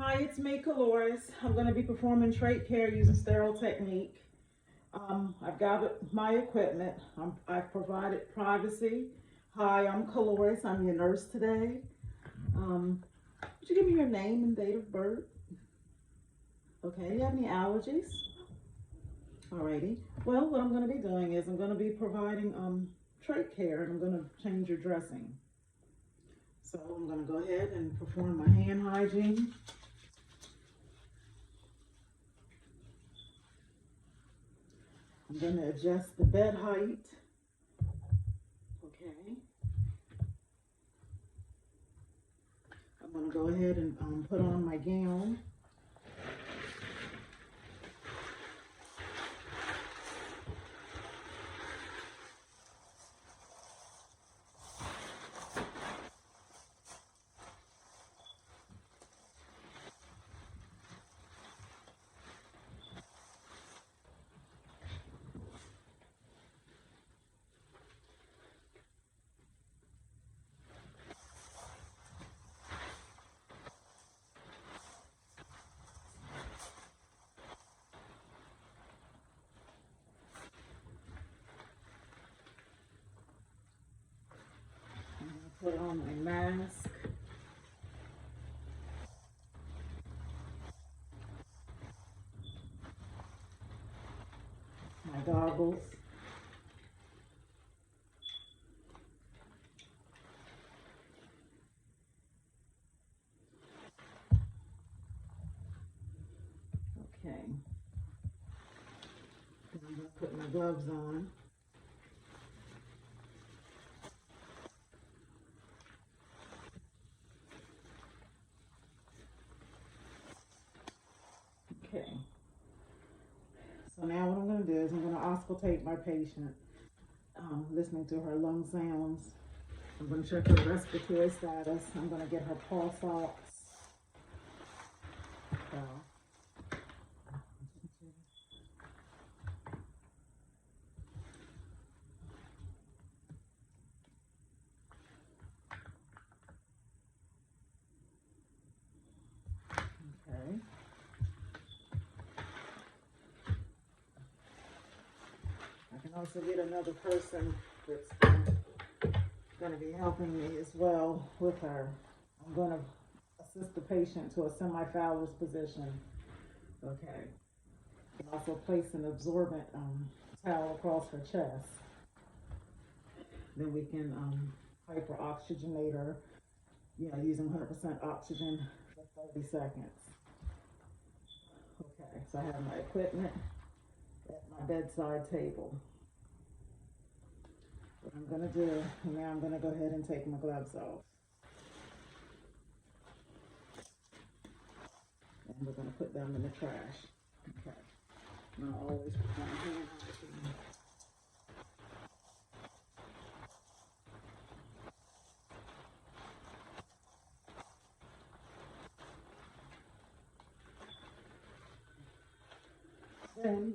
Hi, it's me, Caloris. I'm going to be performing trait care using sterile technique. I've got my equipment. I've provided privacy. Hi, I'm Caloris. I'm your nurse today. Would you give me your name and date of birth? Okay, do you have any allergies? Alrighty. Well, what I'm going to be doing is I'm going to be providing trait care, and I'm going to change your dressing. So I'm going to go ahead and perform my hand hygiene. I'm going to adjust the bed height. Okay. I'm going to go ahead and put on my gown. I'm going to put on my mask. My goggles. Okay. Then I'm going to put my gloves on. Okay. So now what I'm going to do is I'm going to auscultate my patient, listening to her lung sounds. I'm going to check her respiratory status. I'm going to get her pulse ox. Okay. I can also get another person that's going to be helping me as well with her. I'm going to assist the patient to a semi-Fowler's position. Okay. And also place an absorbent towel across her chest. Then we can hyperoxygenate her, using 100% oxygen for 30 seconds. Okay, so I have my equipment at my bedside table. What I'm going to do, now I'm going to go ahead and take my gloves off. And we're going to put them in the trash. Okay. And I'll always put my hand hygiene. Then,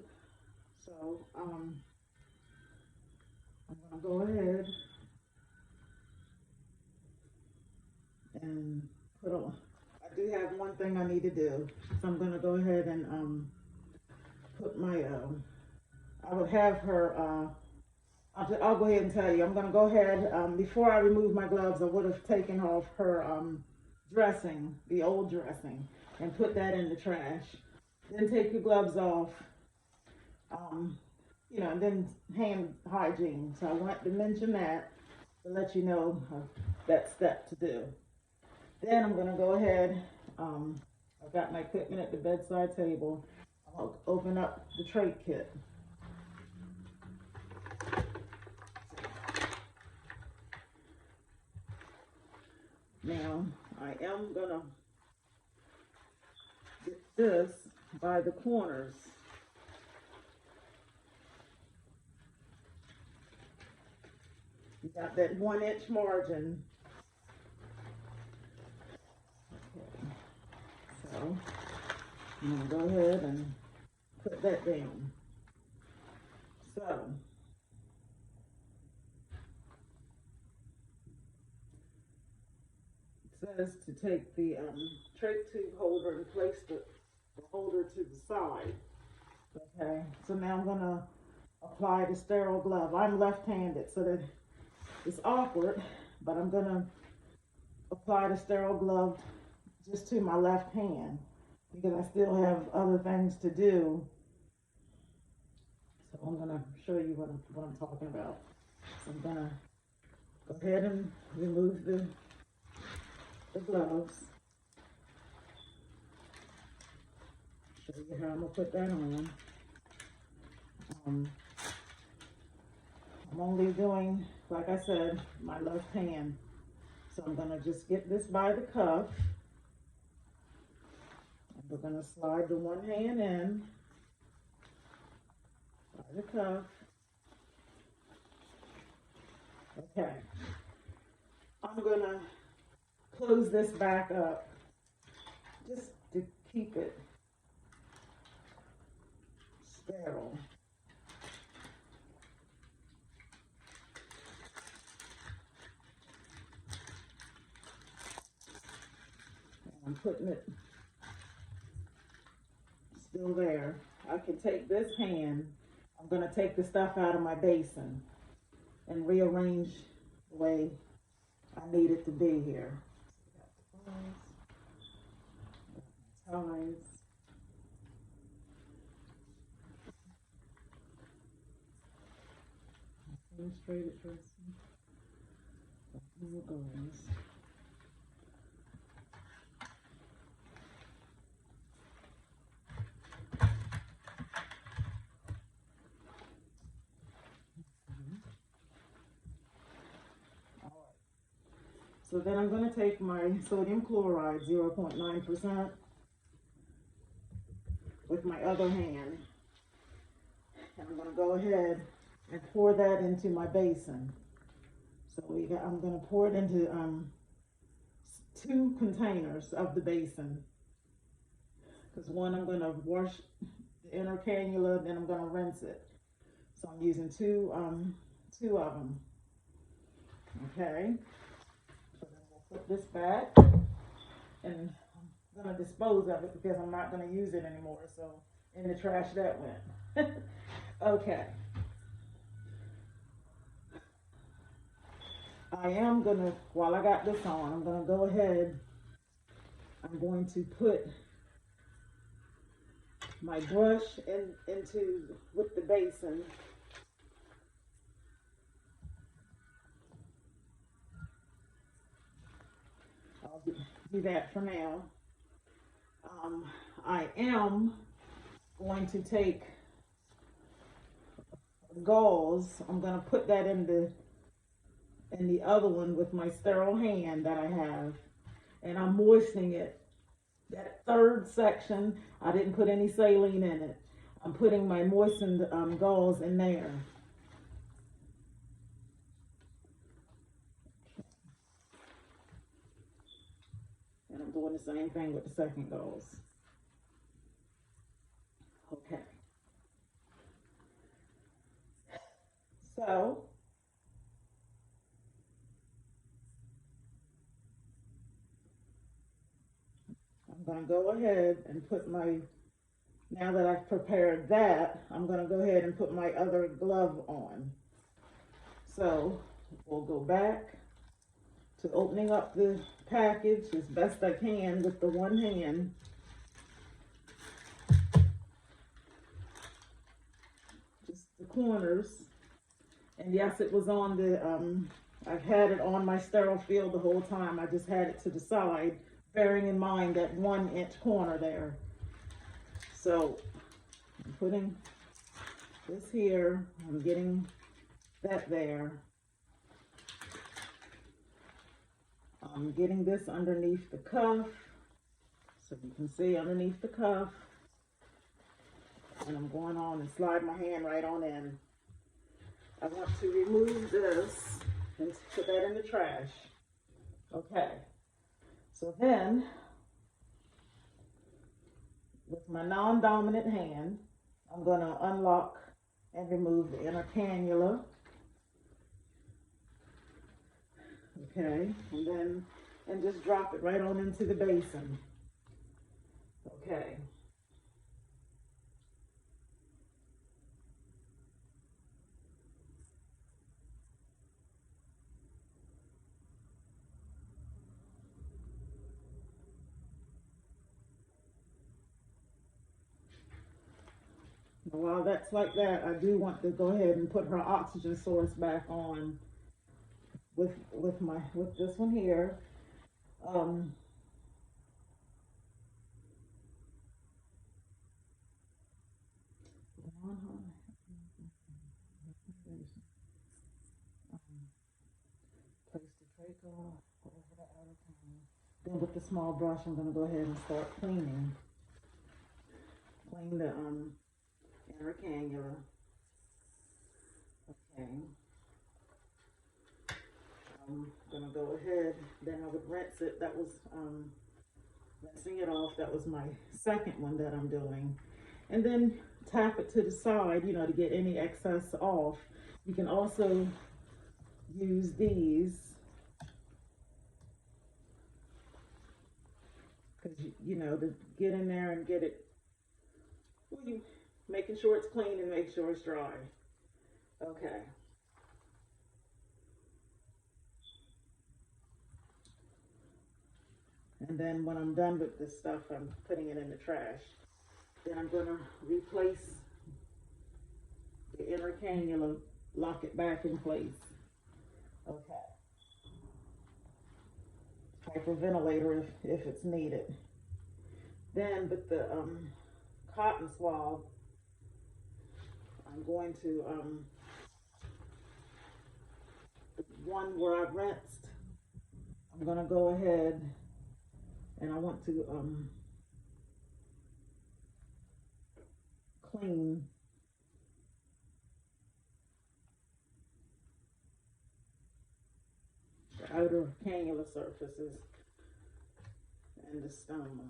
I'm going to go ahead and put on. I do have one thing I need to do, so I'm going to go ahead and put my. I would have her. I'll go ahead and tell you. I'm going to go ahead. Before I remove my gloves, I would have taken off her dressing, the old dressing, and put that in the trash. Then take your gloves off. And then hand hygiene. So I want to mention that to let you know that step to do. Then I'm going to go ahead. I've got my equipment at the bedside table. I'll open up the trait kit. Now, I am going to get this by the corners. You got that 1-inch margin. Okay. So, I'm going to go ahead and put that down. So, it says to take the trait tube holder and place the holder to the side. Okay, so now I'm gonna apply the sterile glove. I'm left-handed, so that it's awkward, but I'm gonna apply the sterile glove just to my left hand because I still have other things to do. So I'm gonna show you what I'm talking about. So I'm gonna go ahead and remove the gloves. Show you how I'm gonna put that on. I'm only doing, like I said, my left hand. So I'm gonna just get this by the cuff. And we're gonna slide the one hand in by the cuff. Okay. I'm gonna close this back up just to keep it sterile. I'm putting it still there. I can take this hand, I'm gonna take the stuff out of my basin and rearrange the way I need it to be here. Ties. Illustrated dressing. Here goes. So then I'm going to take my sodium chloride, 0.9%, with my other hand. And I'm going to go ahead and pour that into my basin. So I'm going to pour it into 2 containers of the basin. Because one, I'm going to wash the inner cannula, then I'm going to rinse it. So I'm using two of them. Okay. So then we'll put this back, and I'm going to dispose of it because I'm not going to use it anymore. So in the trash that went. Okay. I am going to, while I got this on, I'm going to go ahead, I'm going to put my brush with the basin. I'll do that for now. I am going to take gauze. I'm going to put that in the other one with my sterile hand that I have, and I'm moistening it. That third section, I didn't put any saline in it. I'm putting my moistened gauze in there. And I'm doing the same thing with the second gauze. Okay. So, I'm going to go ahead and put now that I've prepared that, I'm going to go ahead and put my other glove on. So, we'll go back to opening up the package as best I can with the one hand. Just the corners. And yes, it was on I've had it on my sterile field the whole time. I just had it to the side, bearing in mind that 1-inch corner there. So I'm putting this here, I'm getting that there. I'm getting this underneath the cuff, so you can see underneath the cuff. And I'm going on and slide my hand right on in. I want to remove this and put that in the trash. Okay. So then, with my non-dominant hand, I'm going to unlock and remove the inner cannula. Okay, and then and just drop it right on into the basin. Okay. While that's like that, I do want to go ahead and put her oxygen source back on with this one here. Um, place the Draco over the outer panel. Then with the small brush, I'm gonna go ahead and start cleaning. Clean the inner cannula. Okay. I'm gonna go ahead. Then I would rinse it. That was rinsing it off. That was my second one that I'm doing. And then tap it to the side, to get any excess off. You can also use these because to get in there and get it, you making sure it's clean and make sure it's dry. Okay. And then when I'm done with this stuff, I'm putting it in the trash. Then I'm gonna replace the inner cannula, lock it back in place. Okay. Hyperventilator if it's needed. Then with the cotton swab, I'm going to the one where I rinsed, I'm gonna go ahead and I want to clean the outer cannula surfaces and the stoma.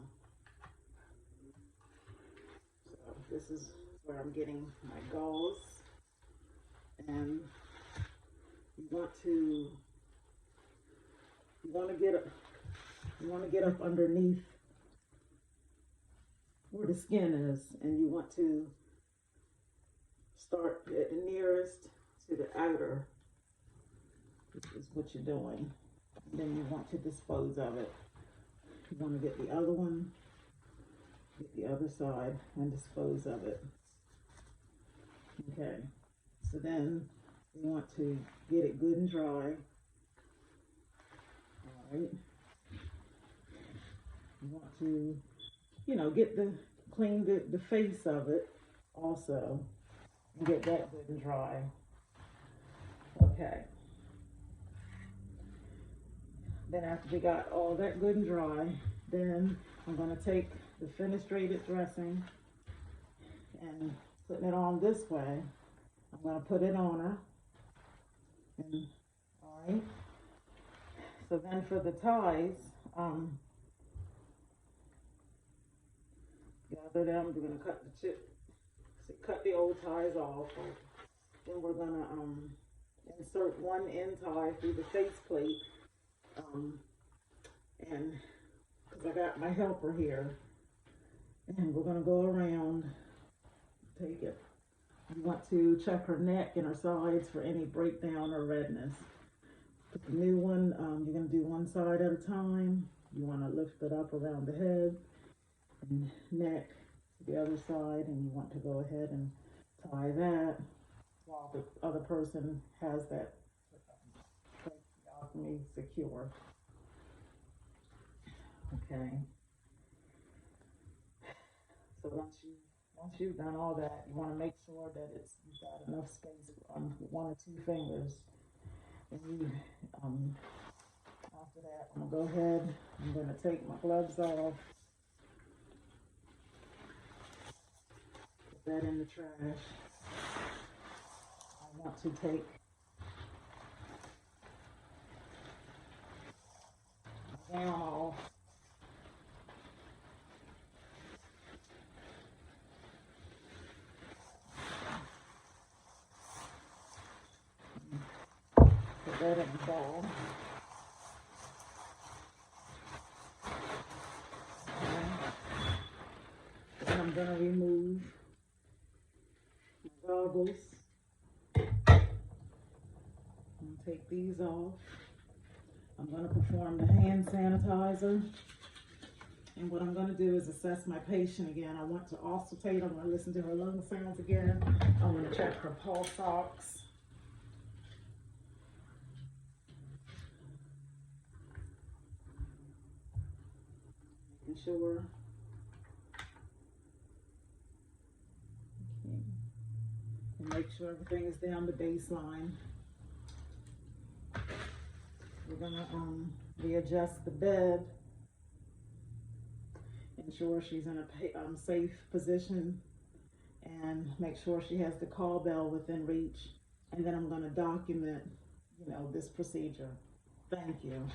So this is where I'm getting my gauze, and you want to get up underneath where the skin is, and you want to start at the nearest to the outer. This is what you're doing. Then you want to dispose of it. You want to get the other one, get the other side, and dispose of it. Okay, so then you want to get it good and dry. All right. You want to, clean the face of it also, and get that good and dry. Okay. Then after we got all that good and dry, then I'm going to take the fenestrated dressing and putting it on this way. I'm going to put it on her. And, all right. So then for the ties, gather them. We're going to cut the cut the old ties off. Then we're going to insert one end tie through the face plate. And because I got my helper here, and we're going to go around, take it. You want to check her neck and her sides for any breakdown or redness. Put the new one, you're going to do one side at a time. You want to lift it up around the head and neck to the other side, and you want to go ahead and tie that while the other person has that me secure. Okay. So once you've done all that, you want to make sure that you've got enough space on one or two fingers. And you after that, I'm gonna go ahead. I'm gonna take my gloves off. Put that in the trash. I want to take gown off. Put that in the bowl. gonna remove my goggles and take these off. I'm gonna perform the hand sanitizer. And what I'm gonna do is assess my patient again. I want to auscultate. I'm gonna listen to her lung sounds again. I'm gonna check her pulse ox. Making sure. Okay. And make sure everything is down the baseline. We're gonna readjust the bed. Ensure she's in a safe position, and make sure she has the call bell within reach. And then I'm going to document, this procedure. Thank you.